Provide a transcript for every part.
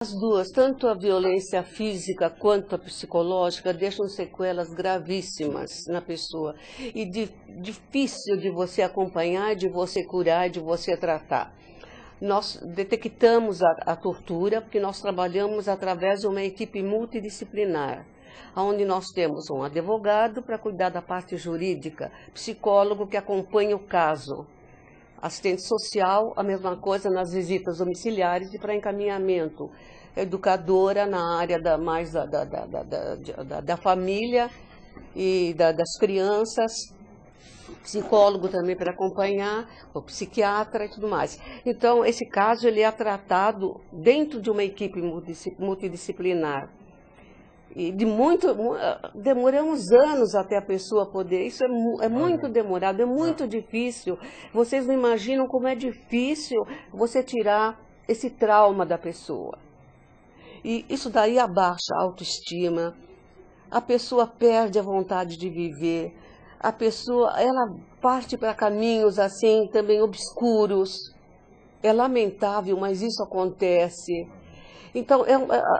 As duas, tanto a violência física quanto a psicológica, deixam sequelas gravíssimas na pessoa e difícil de você acompanhar, de você curar, de você tratar. Nós detectamos a tortura porque nós trabalhamos através de uma equipe multidisciplinar, onde nós temos um advogado para cuidar da parte jurídica, psicólogo que acompanha o caso, assistente social, a mesma coisa nas visitas domiciliares e para encaminhamento, educadora na área da família e das crianças, psicólogo também para acompanhar, o psiquiatra e tudo mais. Então, esse caso ele é tratado dentro de uma equipe multidisciplinar. E demoramos anos até a pessoa poder, isso é muito demorado, é muito difícil. Vocês não imaginam como é difícil você tirar esse trauma da pessoa. E isso daí abaixa a autoestima, a pessoa perde a vontade de viver, a pessoa, ela parte para caminhos assim, também obscuros. É lamentável, mas isso acontece. Então,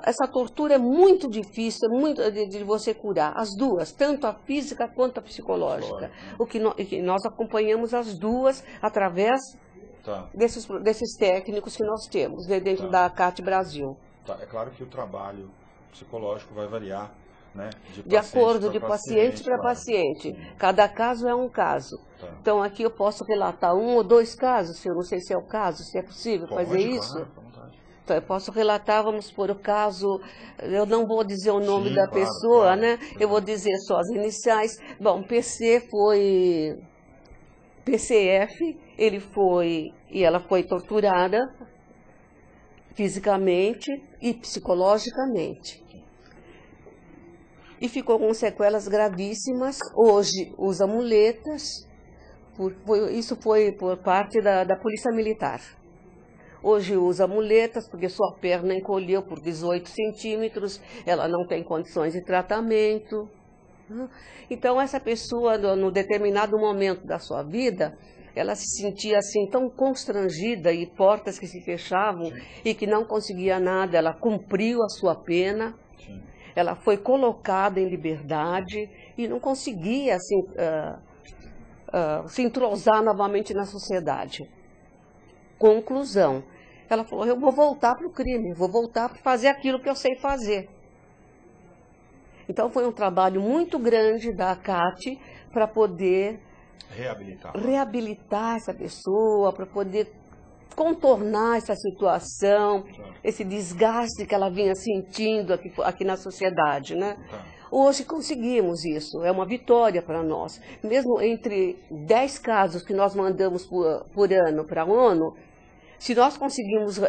essa tortura é muito difícil, é muito de você curar, as duas, tanto a física quanto a psicológica. Que nós acompanhamos as duas através desses técnicos que nós temos dentro da CAT Brasil. É claro que o trabalho psicológico vai variar, né, de acordo de paciente para paciente. Cada caso é um caso. Então, aqui eu posso relatar 1 ou 2 casos, eu não sei se é o caso, se é possível fazer isso. Então, eu posso relatar, vamos por o caso, eu não vou dizer o nome da pessoa, né? Eu vou dizer só as iniciais. Bom, PC foi PCF, ela foi torturada fisicamente e psicologicamente. E ficou com sequelas gravíssimas. Hoje usa muletas, isso foi por parte da Polícia Militar. Hoje usa muletas porque sua perna encolheu por 18 centímetros, ela não tem condições de tratamento. Então, essa pessoa, no determinado momento da sua vida, ela se sentia assim tão constrangida e portas que se fechavam e que não conseguia nada. Ela cumpriu a sua pena, ela foi colocada em liberdade e não conseguia assim, se entrosar novamente na sociedade. Conclusão. Ela falou, eu vou voltar para o crime, vou voltar para fazer aquilo que eu sei fazer. Então foi um trabalho muito grande da CAT para poder reabilitar essa pessoa, para poder contornar essa situação, esse desgaste que ela vinha sentindo aqui na sociedade, né? Hoje conseguimos isso, é uma vitória para nós. Mesmo entre 10 casos que nós mandamos por ano para a ONU, se nós conseguimos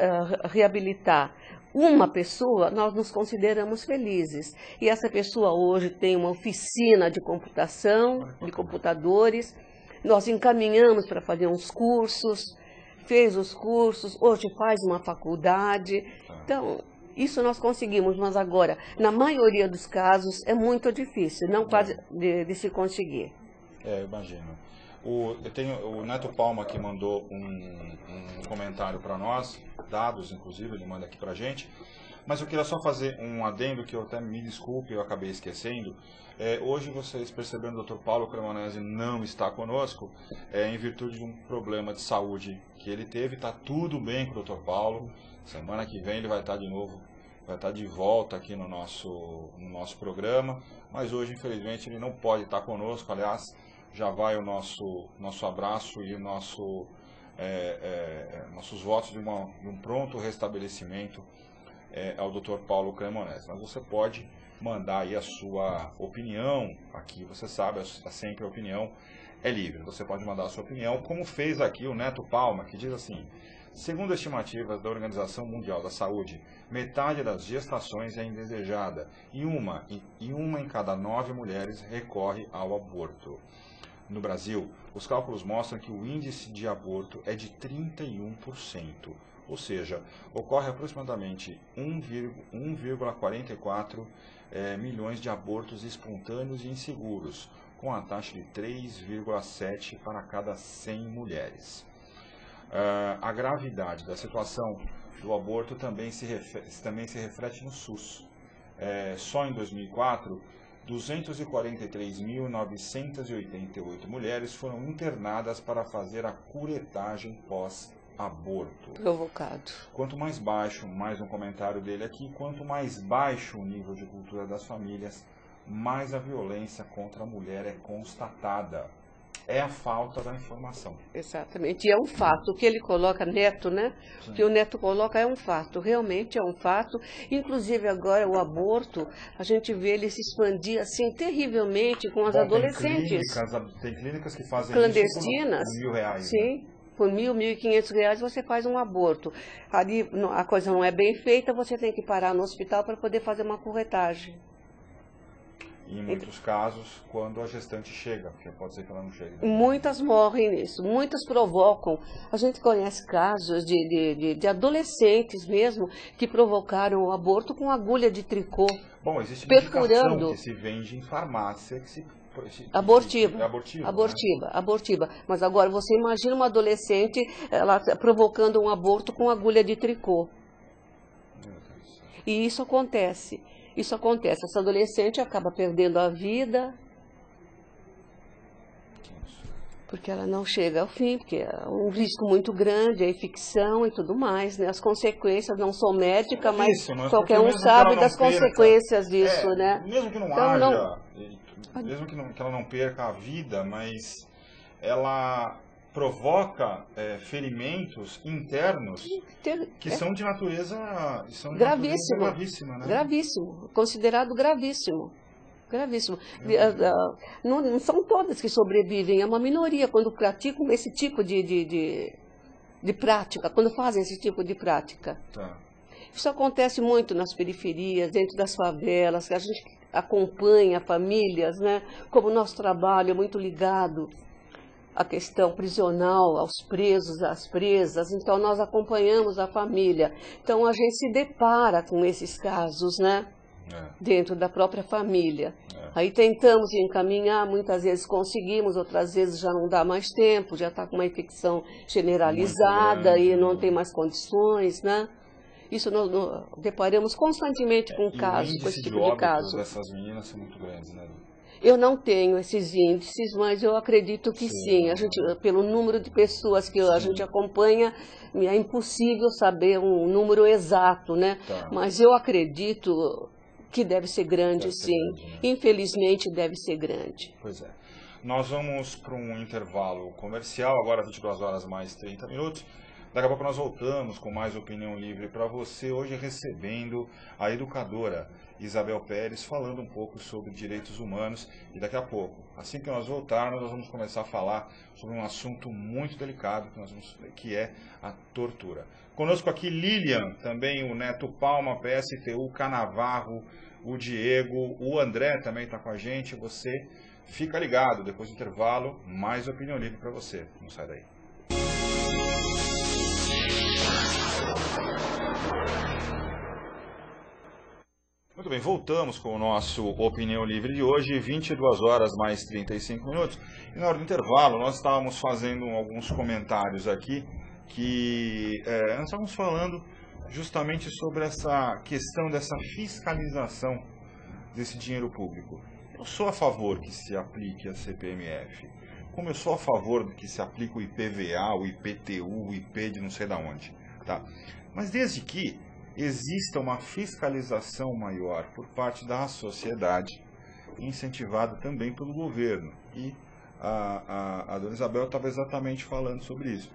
reabilitar uma pessoa, nós nos consideramos felizes. E essa pessoa hoje tem uma oficina de computação, de computadores. Nós encaminhamos para fazer uns cursos, fez os cursos, hoje faz uma faculdade. Então, isso nós conseguimos, mas agora, na maioria dos casos, é muito difícil, não quase de se conseguir. Eu imagino. Eu tenho o Neto Palma que mandou um comentário para nós, dados inclusive, ele manda aqui para a gente, mas eu queria só fazer um adendo que eu até me desculpe, eu acabei esquecendo. Hoje vocês perceberam, o Dr. Paulo Cremonese não está conosco, em virtude de um problema de saúde que ele teve. Está tudo bem com o Dr. Paulo, semana que vem ele vai estar de novo, vai estar de volta aqui no nosso programa, mas hoje infelizmente ele não pode estar conosco. Aliás, já vai o nosso abraço e o nossos votos de um pronto restabelecimento ao Dr. Paulo Cremonese. Mas você pode mandar aí a sua opinião, aqui você sabe, sempre a opinião é livre. Você pode mandar a sua opinião, como fez aqui o Neto Palma, que diz assim: segundo estimativas da Organização Mundial da Saúde, metade das gestações é indesejada e uma em cada 9 mulheres recorre ao aborto. No Brasil, os cálculos mostram que o índice de aborto é de 31%, ou seja, ocorre aproximadamente 1,44 milhões de abortos espontâneos e inseguros, com a taxa de 3,7 para cada 100 mulheres. A gravidade da situação do aborto também se reflete no SUS. Só em 2004, 243.988 mulheres foram internadas para fazer a curetagem pós-aborto. Provocado. Quanto mais baixo, mais um comentário dele aqui, quanto mais baixo o nível de cultura das famílias, mais a violência contra a mulher é constatada. É a falta da informação. Exatamente, e é um fato. O que ele coloca, Neto, né? Sim. O que o Neto coloca é um fato, realmente é um fato. Inclusive agora o aborto, a gente vê ele se expandir assim terrivelmente com as adolescentes. Tem clínicas que fazem clandestinas, isso por R$1.000. Sim. Né? Por R$1.000, R$1.500 você faz um aborto. Ali a coisa não é bem feita, você tem que parar no hospital para poder fazer uma corretagem. Em muitos casos, quando a gestante chega, porque pode ser que ela não chegue. Muitas morrem nisso, muitas provocam. A gente conhece casos de adolescentes mesmo que provocaram o aborto com agulha de tricô. Bom, existe perfurando. Que se vende em farmácia que se abortiva. Abortiva. Mas agora você imagina uma adolescente ela provocando um aborto com agulha de tricô. E isso acontece. Essa adolescente acaba perdendo a vida porque ela não chega ao fim, porque é um risco muito grande, a infecção e tudo mais, né? As consequências, não sou médica, mas qualquer um sabe das consequências disso, né? Mesmo que não haja, mesmo que ela não perca a vida, mas ela provoca ferimentos internos que são de natureza gravíssima, né? Gravíssimo, considerado gravíssimo. Gravíssimo. Não são todas que sobrevivem, é uma minoria quando praticam esse tipo de prática, quando fazem esse tipo de prática. Tá. Isso acontece muito nas periferias, dentro das favelas, que a gente acompanha famílias, né? Como o nosso trabalho é muito ligado a questão prisional, aos presos, às presas, então nós acompanhamos a família. Então a gente se depara com esses casos, né? Dentro da própria família. Aí tentamos encaminhar, muitas vezes conseguimos, outras vezes já não dá mais tempo, já está com uma infecção generalizada grande, e não tem mais condições, né? Isso nós deparamos constantemente com casos, com esse tipo de caso. Essas meninas são muito grandes, né? Eu não tenho esses índices, mas eu acredito que sim. A gente, pelo número de pessoas que a gente acompanha, é impossível saber um número exato, né? Tá. Mas eu acredito que deve ser grande, sim. Grande, né? Infelizmente, deve ser grande. Pois é. Nós vamos para um intervalo comercial, agora 22 horas mais 30 minutos. Daqui a pouco nós voltamos com mais opinião livre para você, hoje recebendo a educadora Isabel Pérez, falando um pouco sobre direitos humanos. E daqui a pouco, assim que nós voltarmos, nós vamos começar a falar sobre um assunto muito delicado, que é a tortura. Conosco aqui Lilian, também o Neto Palma, PSTU, o Canavarro, o Diego, o André também está com a gente. Você fica ligado, depois do intervalo, mais opinião livre para você. Não sai daí. Muito bem, voltamos com o nosso Opinião Livre de hoje, 22 horas mais 35 minutos. E na hora do intervalo nós estávamos fazendo alguns comentários aqui que nós estávamos falando justamente sobre essa questão dessa fiscalização desse dinheiro público. Eu sou a favor que se aplique a CPMF, como eu sou a favor que se aplique o IPVA, o IPTU, o IP de não sei da onde, tá? Mas desde que exista uma fiscalização maior por parte da sociedade, incentivada também pelo governo. E a dona Isabel estava exatamente falando sobre isso.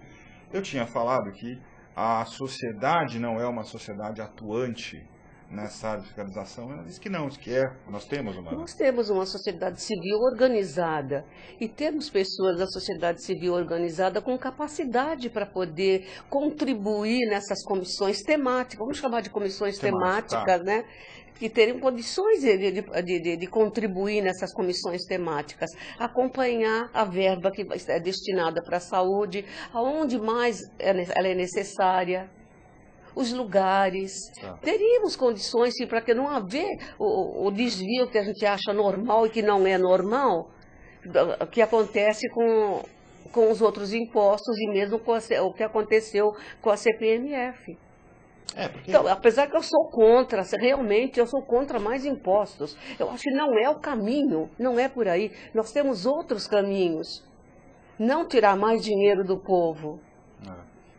Eu tinha falado que a sociedade não é uma sociedade atuante nessa área de fiscalização. Ela disse que não, nós temos uma sociedade civil organizada e temos pessoas da sociedade civil organizada com capacidade para poder contribuir nessas comissões temáticas, vamos chamar de comissões temáticas, né? Que teriam condições de contribuir nessas comissões temáticas, acompanhar a verba que é destinada para a saúde, aonde mais ela é necessária, os lugares. Teríamos condições, sim, para que não haver o desvio que a gente acha normal e que não é normal, que acontece com os outros impostos e mesmo com o que aconteceu com a CPMF. Porque... Então, apesar que eu sou contra, realmente eu sou contra mais impostos. Eu acho que não é o caminho, não é por aí. Nós temos outros caminhos. Não tirar mais dinheiro do povo.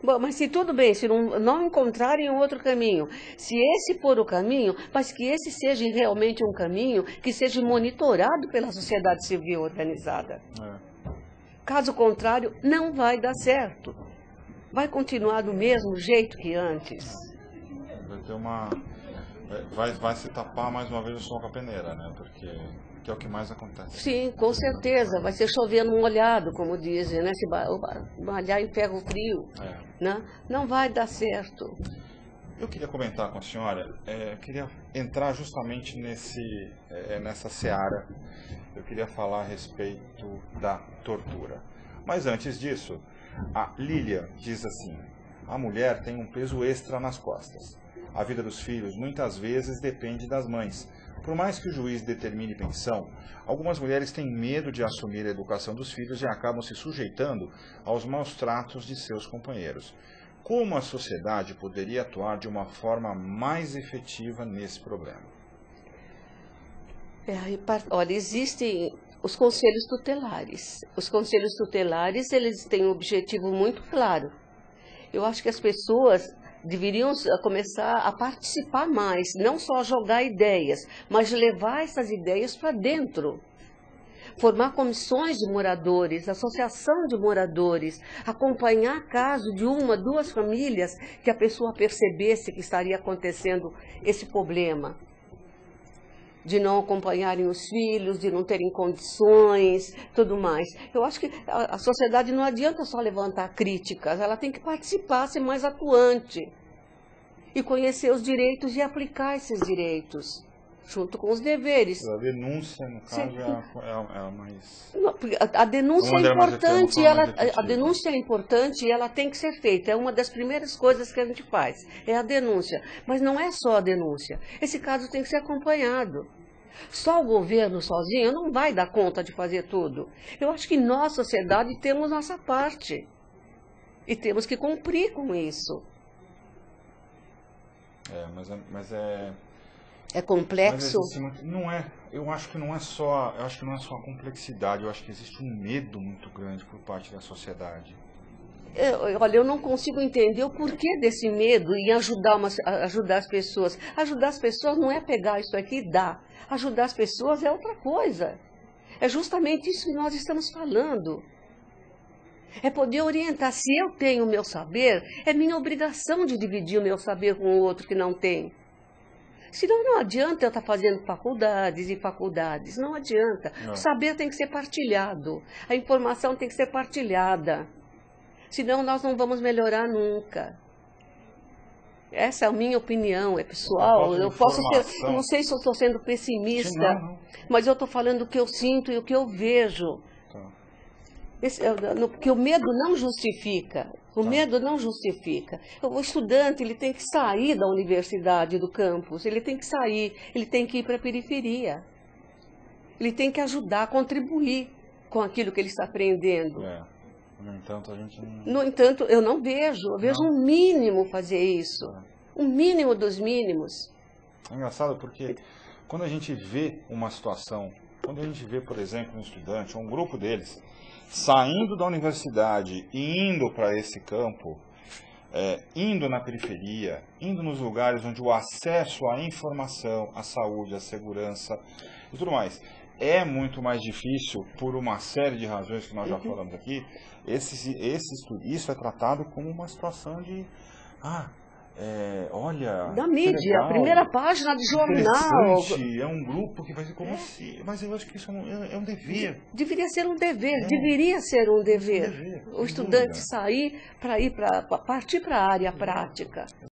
Bom, mas se tudo bem, se não encontrarem outro caminho, se esse for o caminho, mas que esse seja realmente um caminho que seja monitorado pela sociedade civil organizada. Caso contrário, não vai dar certo. Vai continuar do mesmo jeito que antes. Vai ter uma... Vai se tapar mais uma vez o sol com a peneira, né? Porque que é o que mais acontece. Sim, com certeza. Vai ser chovendo molhado, como dizem, né? Se malhar em ferro frio. Né? Não vai dar certo. Eu queria comentar com a senhora, queria entrar justamente nessa seara. Eu queria falar a respeito da tortura. Mas antes disso, a Lília diz assim: a mulher tem um peso extra nas costas. A vida dos filhos muitas vezes depende das mães. Por mais que o juiz determine pensão, algumas mulheres têm medo de assumir a educação dos filhos e acabam se sujeitando aos maus tratos de seus companheiros. Como a sociedade poderia atuar de uma forma mais efetiva nesse problema? Olha, existem os conselhos tutelares. Os conselhos tutelares, eles têm um objetivo muito claro. Eu acho que as pessoas deveriam começar a participar mais, não só jogar ideias, mas levar essas ideias para dentro. Formar comissões de moradores, associação de moradores, acompanhar caso de uma, duas famílias que a pessoa percebesse que estaria acontecendo esse problema. De não acompanharem os filhos, de não terem condições, tudo mais. Eu acho que a sociedade não adianta só levantar críticas, ela tem que participar, ser mais atuante. E conhecer os direitos e aplicar esses direitos, junto com os deveres. A denúncia, no caso, é a mais... A denúncia é importante, a denúncia é importante e ela tem que ser feita. É uma das primeiras coisas que a gente faz, é a denúncia. Mas não é só a denúncia. Esse caso tem que ser acompanhado. Só o governo sozinho não vai dar conta de fazer tudo. Eu acho que nós, sociedade, temos nossa parte. E temos que cumprir com isso. É complexo? Não é. Eu acho que não é só a complexidade. Eu acho que existe um medo muito grande por parte da sociedade. Olha, eu não consigo entender o porquê desse medo em ajudar as pessoas. Ajudar as pessoas não é pegar isso aqui e dar. Ajudar as pessoas é outra coisa. É justamente isso que nós estamos falando. É poder orientar. Se eu tenho o meu saber, é minha obrigação de dividir o meu saber com o outro que não tem. Senão não adianta eu estar fazendo faculdades e faculdades. Não adianta. O saber tem que ser partilhado. A informação tem que ser partilhada. Senão nós não vamos melhorar nunca. Essa é a minha opinião, é pessoal. Eu não sei se eu estou sendo pessimista, mas eu estou falando o que eu sinto e o que eu vejo. Porque o medo não justifica. O medo não justifica. O estudante, ele tem que sair da universidade, do campus. Ele tem que sair, ele tem que ir para a periferia. Ele tem que ajudar, contribuir com aquilo que ele está aprendendo. No entanto, a gente não... No entanto, eu não vejo. Eu vejo um mínimo fazer isso. Um mínimo dos mínimos. É engraçado porque quando a gente vê uma situação, quando a gente vê, por exemplo, um estudante, ou um grupo deles, saindo da universidade e indo para esse campo, indo na periferia, indo nos lugares onde o acesso à informação, à saúde, à segurança e tudo mais é muito mais difícil por uma série de razões que nós já falamos aqui. Isso é tratado como uma situação de... olha... Da mídia, a primeira página do jornal. É um grupo que vai ser como se... Mas eu acho que isso é um dever. Deveria ser um dever, deveria ser um dever. O estudante sair para partir para a área prática.